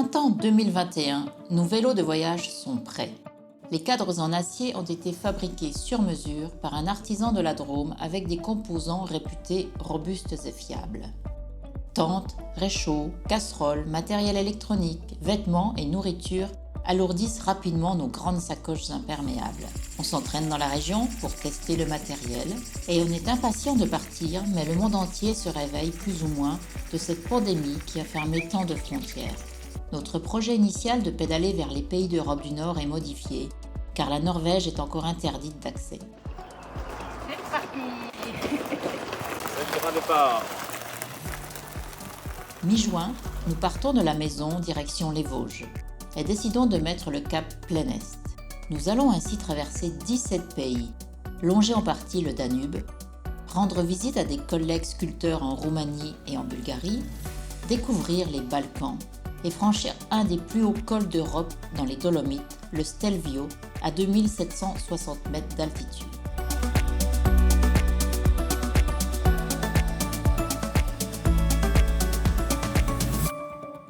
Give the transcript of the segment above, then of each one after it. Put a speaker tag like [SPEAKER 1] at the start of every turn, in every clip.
[SPEAKER 1] printemps 2021, nos vélos de voyage sont prêts. Les cadres en acier ont été fabriqués sur mesure par un artisan de la Drôme avec des composants réputés robustes et fiables. Tentes, réchauds, casseroles, matériel électronique, vêtements et nourriture alourdissent rapidement nos grandes sacoches imperméables. On s'entraîne dans la région pour tester le matériel et on est impatient de partir, mais le monde entier se réveille plus ou moins de cette pandémie qui a fermé tant de frontières. Notre projet initial de pédaler vers les pays d'Europe du Nord est modifié, car la Norvège est encore interdite d'accès.
[SPEAKER 2] C'est parti.
[SPEAKER 1] Mi-juin, nous partons de la maison direction les Vosges et décidons de mettre le cap plein Est. Nous allons ainsi traverser 17 pays, longer en partie le Danube, rendre visite à des collègues sculpteurs en Roumanie et en Bulgarie, découvrir les Balkans et franchir un des plus hauts cols d'Europe dans les Dolomites, le Stelvio, à 2760 mètres d'altitude.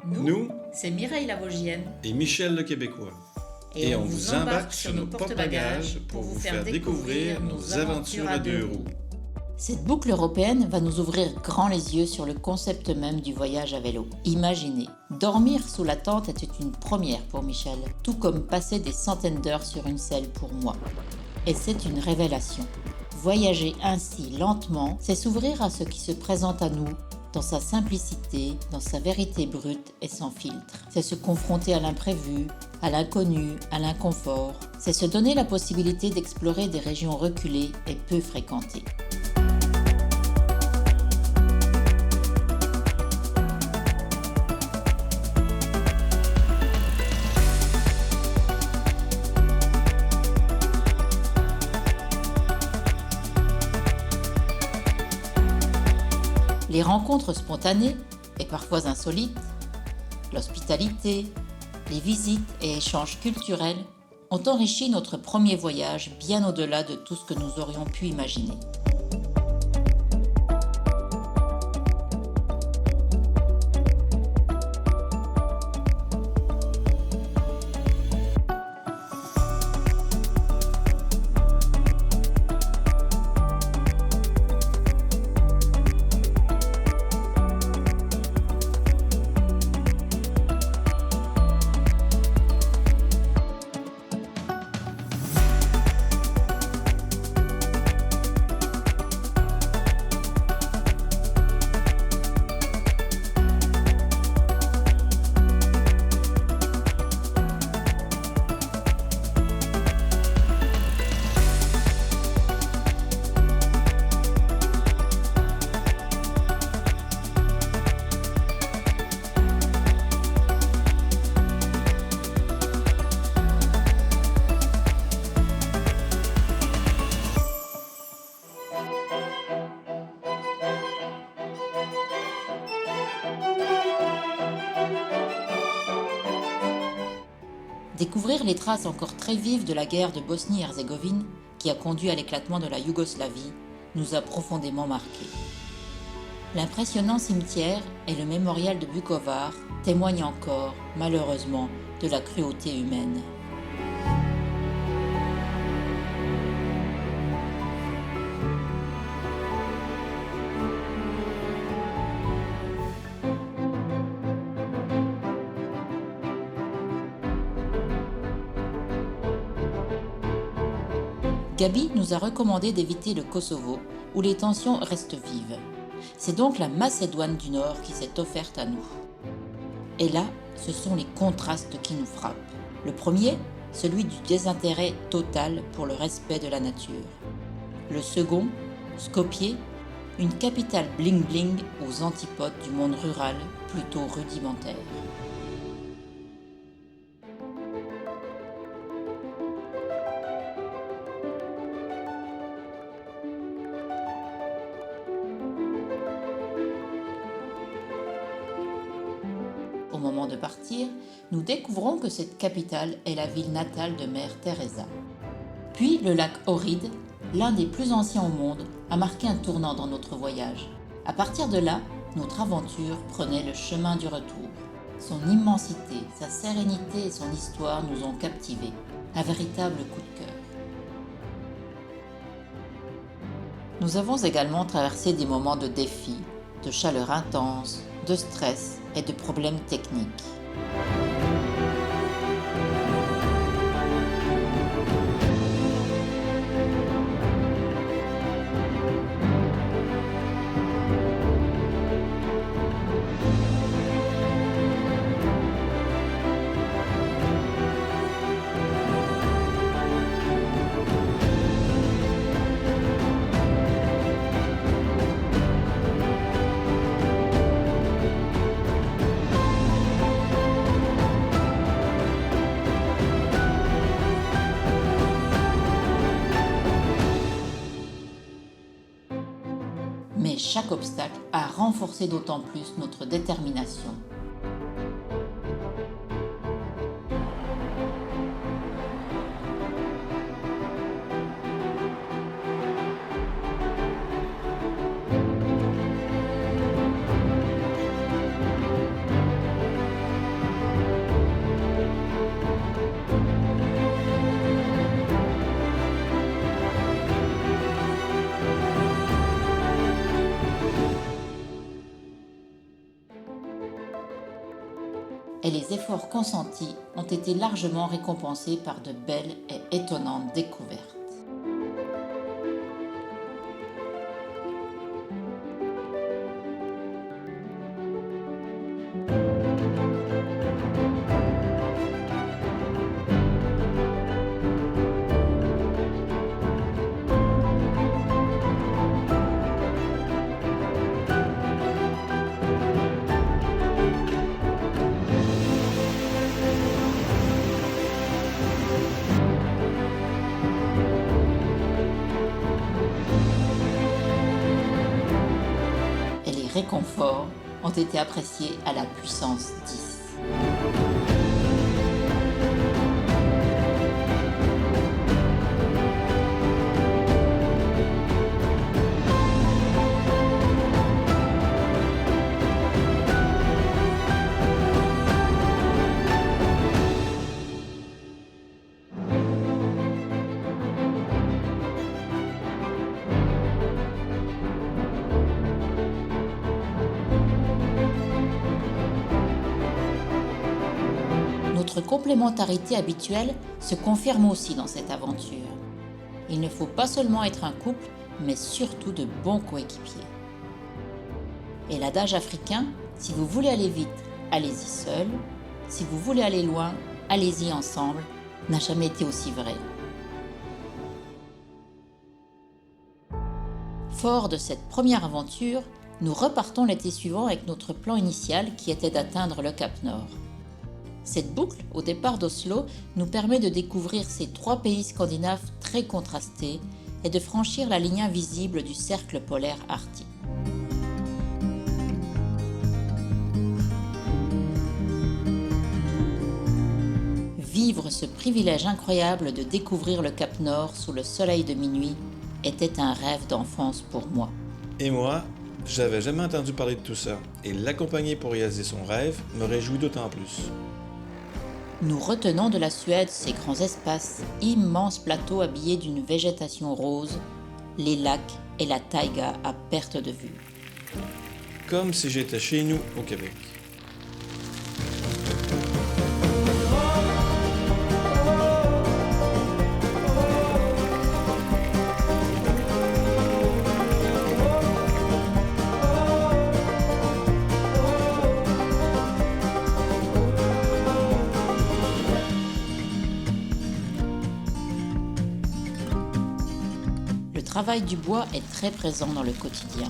[SPEAKER 3] Nous,
[SPEAKER 1] c'est Mireille la Vosgienne.
[SPEAKER 3] et Michel le Québécois. Et on vous embarque sur nos porte-bagages pour vous faire découvrir nos aventures à deux roues.
[SPEAKER 1] Cette boucle européenne va nous ouvrir grand les yeux sur le concept même du voyage à vélo. Imaginez, dormir sous la tente était une première pour Michel, tout comme passer des centaines d'heures sur une selle pour moi. Et c'est une révélation. Voyager ainsi lentement, c'est s'ouvrir à ce qui se présente à nous, dans sa simplicité, dans sa vérité brute et sans filtre. C'est se confronter à l'imprévu, à l'inconnu, à l'inconfort. C'est se donner la possibilité d'explorer des régions reculées et peu fréquentées. Les rencontres spontanées et parfois insolites, l'hospitalité, les visites et échanges culturels ont enrichi notre premier voyage bien au-delà de tout ce que nous aurions pu imaginer. Découvrir les traces encore très vives de la guerre de Bosnie-Herzégovine, qui a conduit à l'éclatement de la Yougoslavie, nous a profondément marqués. L'impressionnant cimetière et le mémorial de Vukovar témoignent encore, malheureusement, de la cruauté humaine. Gabi nous a recommandé d'éviter le Kosovo, où les tensions restent vives. C'est donc la Macédoine du Nord qui s'est offerte à nous. Et là, ce sont les contrastes qui nous frappent. Le premier, celui du désintérêt total pour le respect de la nature. Le second, Skopje, une capitale bling-bling aux antipodes du monde rural, plutôt rudimentaire. Au moment de partir, nous découvrons que cette capitale est la ville natale de Mère Teresa. Puis le lac Ohrid, l'un des plus anciens au monde, a marqué un tournant dans notre voyage. À partir de là, notre aventure prenait le chemin du retour. Son immensité, sa sérénité et son histoire nous ont captivés. Un véritable coup de cœur. Nous avons également traversé des moments de défi, de chaleur intense, de stress et de problèmes techniques. Mais chaque obstacle a renforcé d'autant plus notre détermination. Et les efforts consentis ont été largement récompensés par de belles et étonnantes découvertes. Réconforts ont été appréciés à la puissance 10. Notre complémentarité habituelle se confirme aussi dans cette aventure. Il ne faut pas seulement être un couple, mais surtout de bons coéquipiers. Et l'adage africain, si vous voulez aller vite, allez-y seul. Si vous voulez aller loin, allez-y ensemble, n'a jamais été aussi vrai. Fort de cette première aventure, nous repartons l'été suivant avec notre plan initial qui était d'atteindre le Cap Nord. Cette boucle, au départ d'Oslo, nous permet de découvrir ces 3 pays scandinaves très contrastés et de franchir la ligne invisible du cercle polaire arctique. Vivre ce privilège incroyable de découvrir le Cap Nord sous le soleil de minuit était un rêve d'enfance pour moi.
[SPEAKER 3] Et moi, j'avais jamais entendu parler de tout ça, et l'accompagner pour réaliser son rêve me réjouit d'autant plus.
[SPEAKER 1] Nous retenons de la Suède ces grands espaces, immenses plateaux habillés d'une végétation rose, les lacs et la taïga à perte de vue.
[SPEAKER 3] Comme si j'étais chez nous au Québec.
[SPEAKER 1] Le travail du bois est très présent dans le quotidien,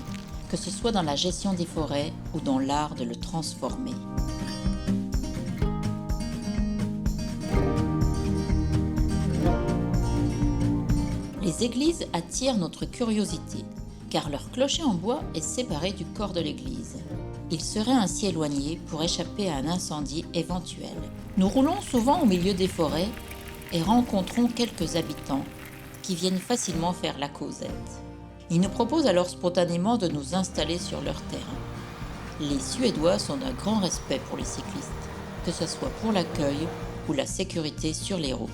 [SPEAKER 1] que ce soit dans la gestion des forêts ou dans l'art de le transformer. Les églises attirent notre curiosité, car leur clocher en bois est séparé du corps de l'église. Il serait ainsi éloigné pour échapper à un incendie éventuel. Nous roulons souvent au milieu des forêts et rencontrons quelques habitants qui viennent facilement faire la causette. Ils nous proposent alors spontanément de nous installer sur leur terrain. Les Suédois sont d'un grand respect pour les cyclistes, que ce soit pour l'accueil ou la sécurité sur les routes.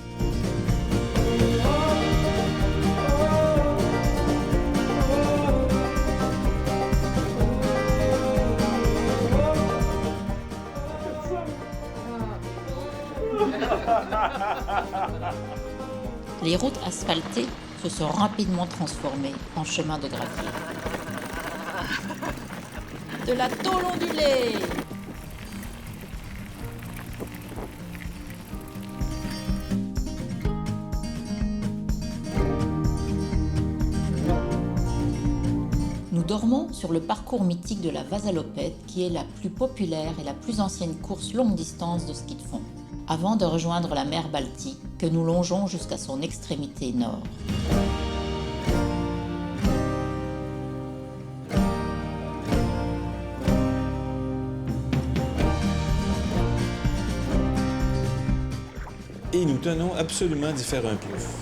[SPEAKER 1] Les routes asphaltées se sont rapidement transformées en chemins de gravier. De la tôle ondulée! Nous dormons sur le parcours mythique de la Vasalopette, qui est la plus populaire et la plus ancienne course longue distance de ski de fond, avant de rejoindre la mer Baltique, que nous longeons jusqu'à son extrémité nord.
[SPEAKER 3] Et nous tenons absolument d'y faire un plouf.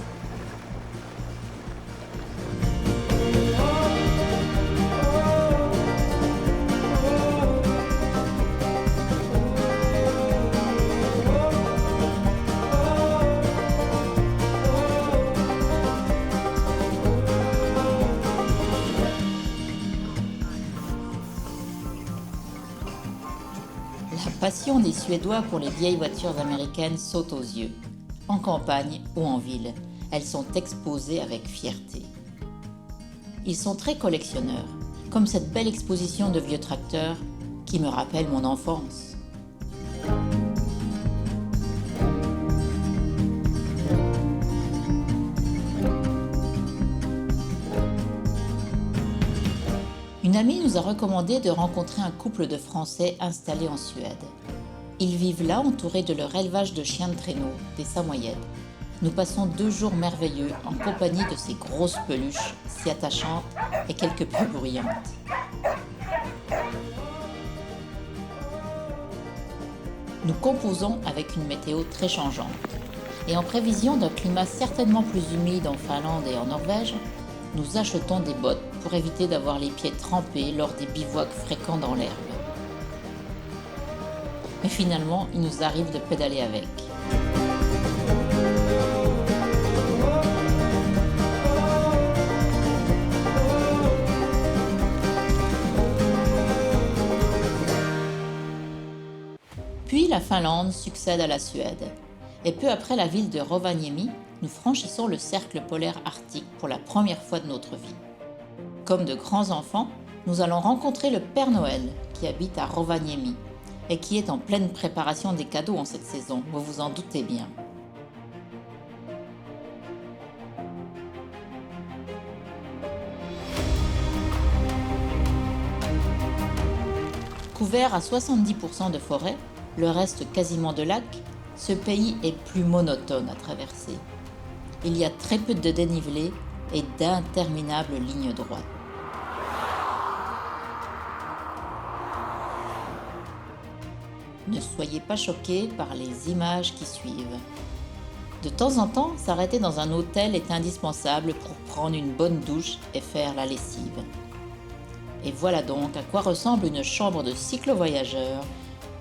[SPEAKER 1] La passion des Suédois pour les vieilles voitures américaines saute aux yeux. En campagne ou en ville, elles sont exposées avec fierté. Ils sont très collectionneurs, comme cette belle exposition de vieux tracteurs qui me rappelle mon enfance. Une amie nous a recommandé de rencontrer un couple de Français installés en Suède. Ils vivent là entourés de leur élevage de chiens de traîneau, des samoyèdes. Nous passons 2 jours merveilleux en compagnie de ces grosses peluches, si attachantes et quelque peu bruyantes. Nous composons avec une météo très changeante. Et en prévision d'un climat certainement plus humide en Finlande et en Norvège, nous achetons des bottes pour éviter d'avoir les pieds trempés lors des bivouacs fréquents dans l'herbe. Mais finalement, il nous arrive de pédaler avec. Puis la Finlande succède à la Suède. Et peu après la ville de Rovaniemi, nous franchissons le cercle polaire arctique pour la première fois de notre vie. Comme de grands enfants, nous allons rencontrer le Père Noël qui habite à Rovaniemi et qui est en pleine préparation des cadeaux en cette saison, vous vous en doutez bien. Couvert à 70% de forêt, le reste quasiment de lacs, ce pays est plus monotone à traverser. Il y a très peu de dénivelé et d'interminables lignes droites. Ne soyez pas choqués par les images qui suivent. De temps en temps, s'arrêter dans un hôtel est indispensable pour prendre une bonne douche et faire la lessive. Et voilà donc à quoi ressemble une chambre de cyclo-voyageur,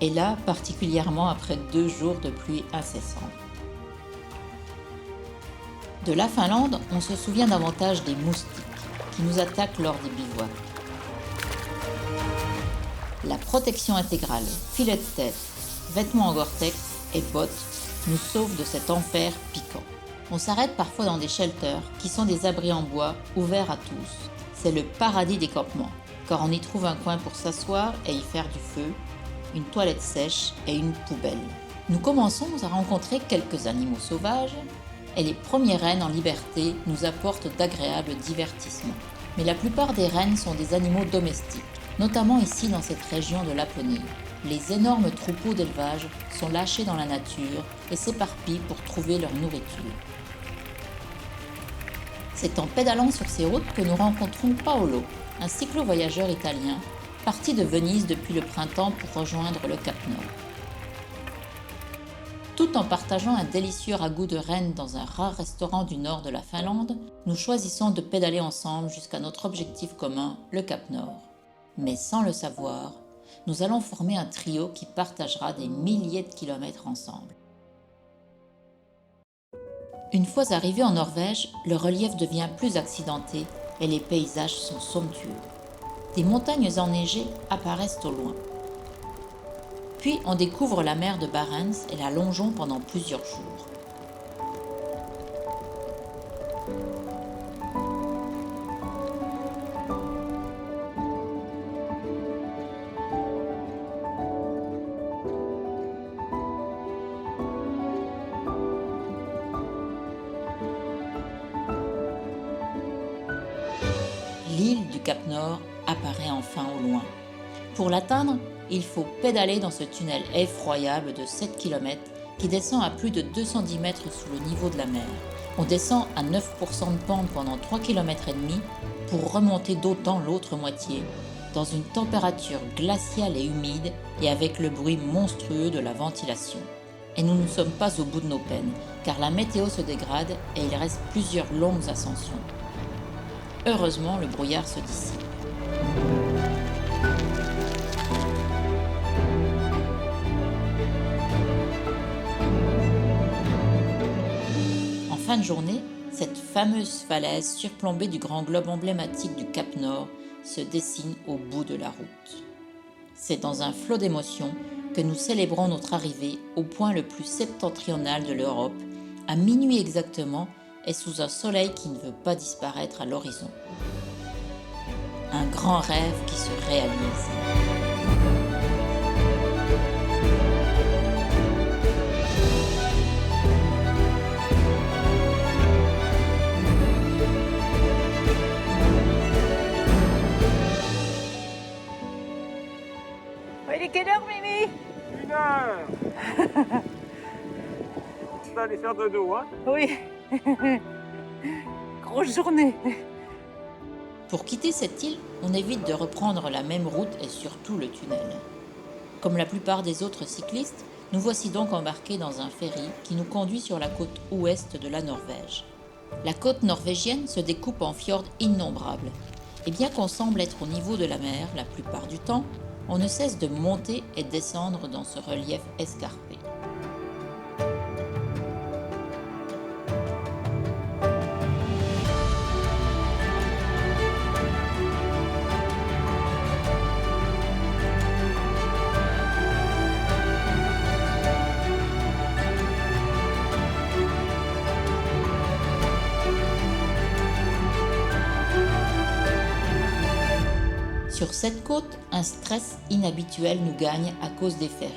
[SPEAKER 1] et là particulièrement après 2 jours de pluie incessante. De la Finlande, on se souvient davantage des moustiques qui nous attaquent lors des bivouacs. La protection intégrale, filet de tête, vêtements en Gore-Tex et bottes nous sauvent de cet enfer piquant. On s'arrête parfois dans des shelters qui sont des abris en bois ouverts à tous. C'est le paradis des campements, car on y trouve un coin pour s'asseoir et y faire du feu, une toilette sèche et une poubelle. Nous commençons à rencontrer quelques animaux sauvages et les premiers rennes en liberté nous apportent d'agréables divertissements. Mais la plupart des rennes sont des animaux domestiques, notamment ici dans cette région de Laponie. Les énormes troupeaux d'élevage sont lâchés dans la nature et s'éparpillent pour trouver leur nourriture. C'est en pédalant sur ces routes que nous rencontrons Paolo, un cyclo-voyageur italien, parti de Venise depuis le printemps pour rejoindre le Cap Nord. Tout en partageant un délicieux ragoût de renne dans un rare restaurant du nord de la Finlande, nous choisissons de pédaler ensemble jusqu'à notre objectif commun, le Cap Nord. Mais sans le savoir, nous allons former un trio qui partagera des milliers de kilomètres ensemble. Une fois arrivé en Norvège, le relief devient plus accidenté et les paysages sont somptueux. Des montagnes enneigées apparaissent au loin. Puis on découvre la mer de Barents et la longeons pendant plusieurs jours. L'île du Cap Nord apparaît enfin au loin. Pour l'atteindre, il faut pédaler dans ce tunnel effroyable de 7 km qui descend à plus de 210 mètres sous le niveau de la mer. On descend à 9% de pente pendant 3,5 km pour remonter d'autant l'autre moitié, dans une température glaciale et humide et avec le bruit monstrueux de la ventilation. Et nous ne sommes pas au bout de nos peines, car la météo se dégrade et il reste plusieurs longues ascensions. Heureusement, le brouillard se dissipe. En fin de journée, cette fameuse falaise surplombée du grand globe emblématique du Cap Nord se dessine au bout de la route. C'est dans un flot d'émotions que nous célébrons notre arrivée au point le plus septentrional de l'Europe, à minuit exactement, et sous un soleil qui ne veut pas disparaître à l'horizon. Un grand rêve qui se réalise.
[SPEAKER 2] Il est quelle heure, Mimi?
[SPEAKER 4] 1 heure. Tu vas aller faire dodo, hein?
[SPEAKER 2] Oui. Grosse journée.
[SPEAKER 1] Pour quitter cette île, on évite de reprendre la même route et surtout le tunnel. Comme la plupart des autres cyclistes, nous voici donc embarqués dans un ferry qui nous conduit sur la côte ouest de la Norvège. La côte norvégienne se découpe en fjords innombrables. Et bien qu'on semble être au niveau de la mer la plupart du temps, on ne cesse de monter et descendre dans ce relief escarpé. Sur cette côte, un stress inhabituel nous gagne à cause des ferries.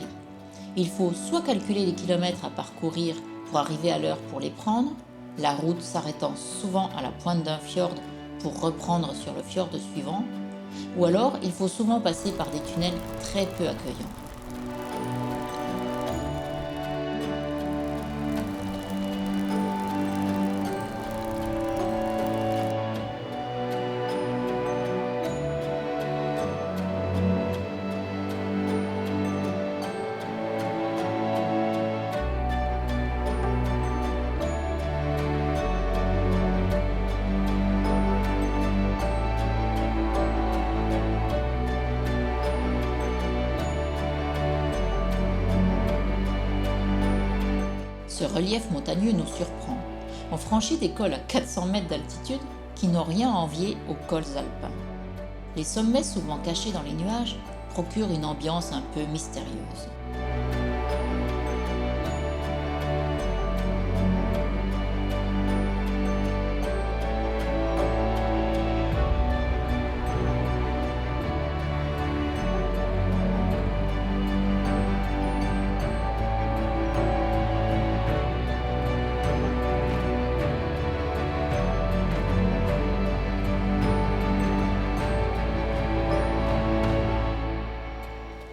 [SPEAKER 1] Il faut soit calculer les kilomètres à parcourir pour arriver à l'heure pour les prendre, la route s'arrêtant souvent à la pointe d'un fjord pour reprendre sur le fjord suivant, ou alors il faut souvent passer par des tunnels très peu accueillants. Ce relief montagneux nous surprend. On franchit des cols à 400 mètres d'altitude qui n'ont rien à envier aux cols alpins. Les sommets, souvent cachés dans les nuages, procurent une ambiance un peu mystérieuse.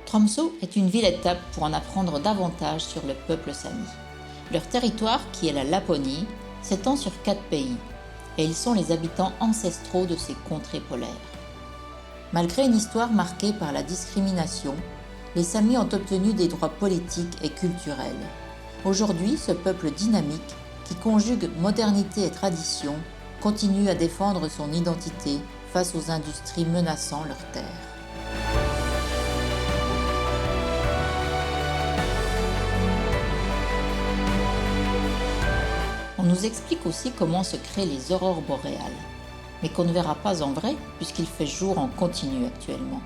[SPEAKER 1] Tromsø est une ville-étape pour en apprendre davantage sur le peuple sami. Leur territoire, qui est la Laponie, s'étend sur 4 pays, et ils sont les habitants ancestraux de ces contrées polaires. Malgré une histoire marquée par la discrimination, les Samis ont obtenu des droits politiques et culturels. Aujourd'hui, ce peuple dynamique, qui conjugue modernité et tradition, continue à défendre son identité face aux industries menaçant leurs terres. On nous explique aussi comment se créent les aurores boréales, mais qu'on ne verra pas en vrai puisqu'il fait jour en continu actuellement.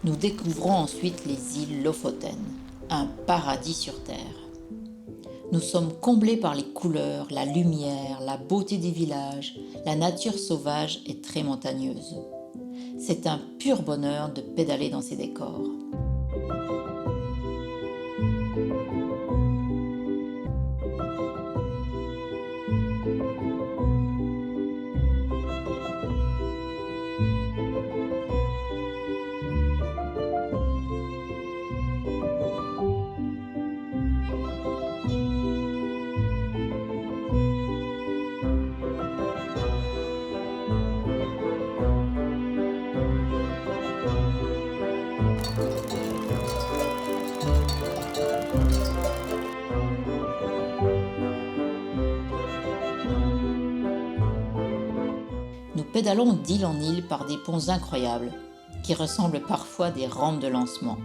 [SPEAKER 1] Nous découvrons ensuite les îles Lofoten, un paradis sur Terre. Nous sommes comblés par les couleurs, la lumière, la beauté des villages, la nature sauvage et très montagneuse. C'est un pur bonheur de pédaler dans ces décors. Nous pédalons d'île en île par des ponts incroyables, qui ressemblent parfois à des rampes de lancement.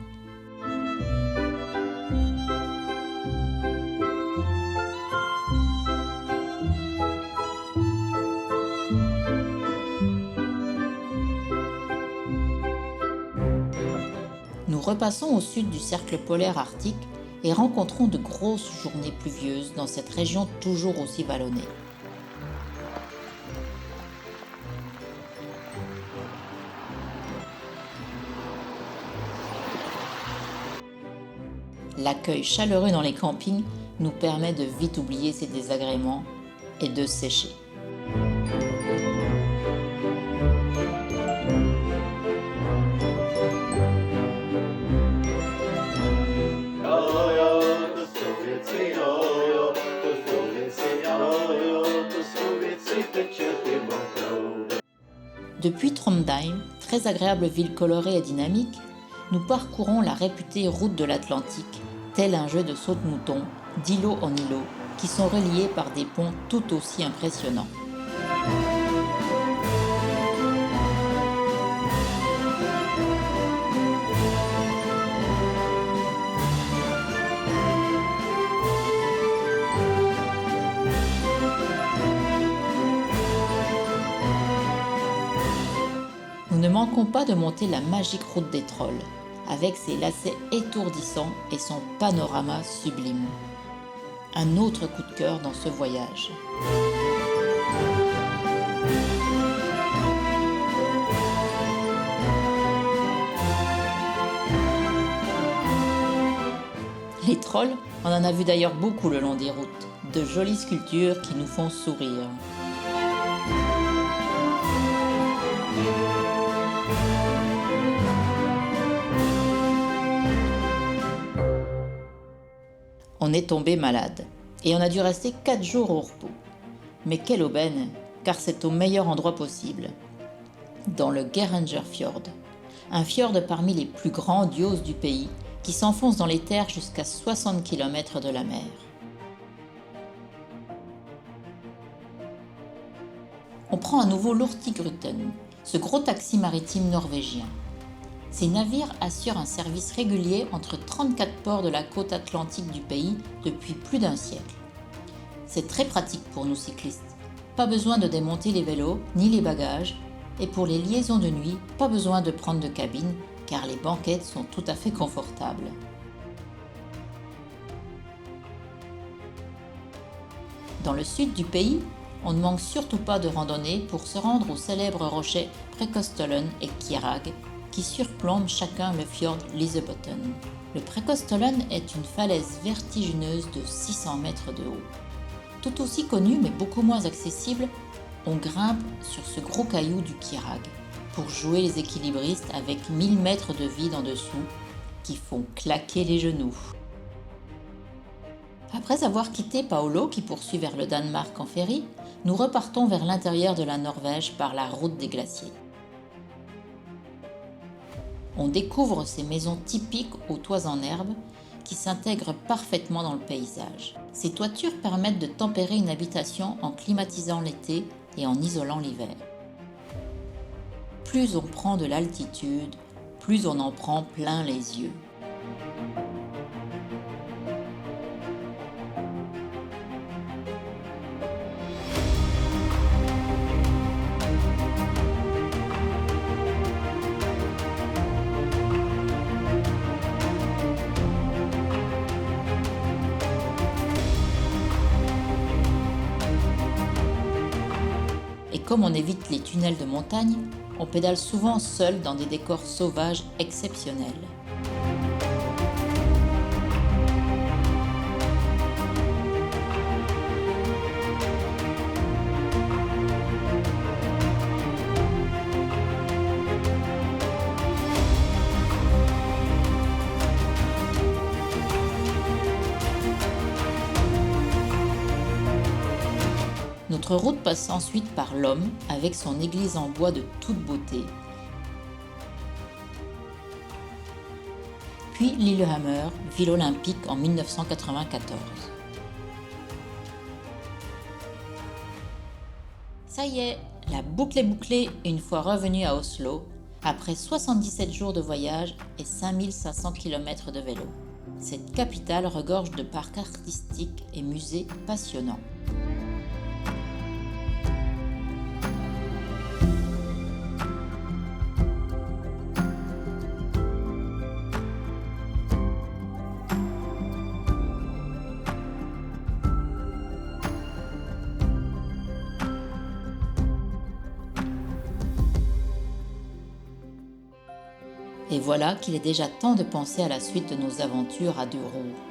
[SPEAKER 1] Nous repassons au sud du cercle polaire arctique et rencontrons de grosses journées pluvieuses dans cette région toujours aussi vallonnée. L'accueil chaleureux dans les campings nous permet de vite oublier ces désagréments et de sécher. Depuis Trondheim, très agréable ville colorée et dynamique, nous parcourons la réputée route de l'Atlantique, tel un jeu de saute-mouton, d'îlot en îlot, qui sont reliés par des ponts tout aussi impressionnants. Nous ne manquons pas de monter la magique route des trolls, avec ses lacets étourdissants et son panorama sublime. Un autre coup de cœur dans ce voyage. Les trolls, on en a vu d'ailleurs beaucoup le long des routes, de jolies sculptures qui nous font sourire. On est tombé malade et on a dû rester 4 jours au repos. Mais quelle aubaine, car c'est au meilleur endroit possible. Dans le Geiranger-fjord, un fjord parmi les plus grandioses du pays qui s'enfonce dans les terres jusqu'à 60 km de la mer. On prend à nouveau l'Hurtigruten, ce gros taxi maritime norvégien. Ces navires assurent un service régulier entre 34 ports de la côte atlantique du pays depuis plus d'un siècle. C'est très pratique pour nous cyclistes. Pas besoin de démonter les vélos ni les bagages. Et pour les liaisons de nuit, pas besoin de prendre de cabine car les banquettes sont tout à fait confortables. Dans le sud du pays, on ne manque surtout pas de randonnée pour se rendre aux célèbres rochers Preikestolen et Kjerag, qui surplombent chacun le fjord Lysebotn. Le Preikestolen est une falaise vertigineuse de 600 mètres de haut. Tout aussi connu mais beaucoup moins accessible, on grimpe sur ce gros caillou du Kjerag pour jouer les équilibristes avec 1000 mètres de vide en dessous qui font claquer les genoux. Après avoir quitté Paolo qui poursuit vers le Danemark en ferry, nous repartons vers l'intérieur de la Norvège par la route des glaciers. On découvre ces maisons typiques aux toits en herbe qui s'intègrent parfaitement dans le paysage. Ces toitures permettent de tempérer une habitation en climatisant l'été et en isolant l'hiver. Plus on prend de l'altitude, plus on en prend plein les yeux. Et comme on évite les tunnels de montagne, on pédale souvent seul dans des décors sauvages exceptionnels. Notre route passe ensuite par l'Homme avec son église en bois de toute beauté. Puis Lillehammer, ville olympique en 1994. Ça y est, la boucle est bouclée une fois revenu à Oslo, après 77 jours de voyage et 5500 km de vélo. Cette capitale regorge de parcs artistiques et musées passionnants. Et voilà qu'il est déjà temps de penser à la suite de nos aventures à deux roues.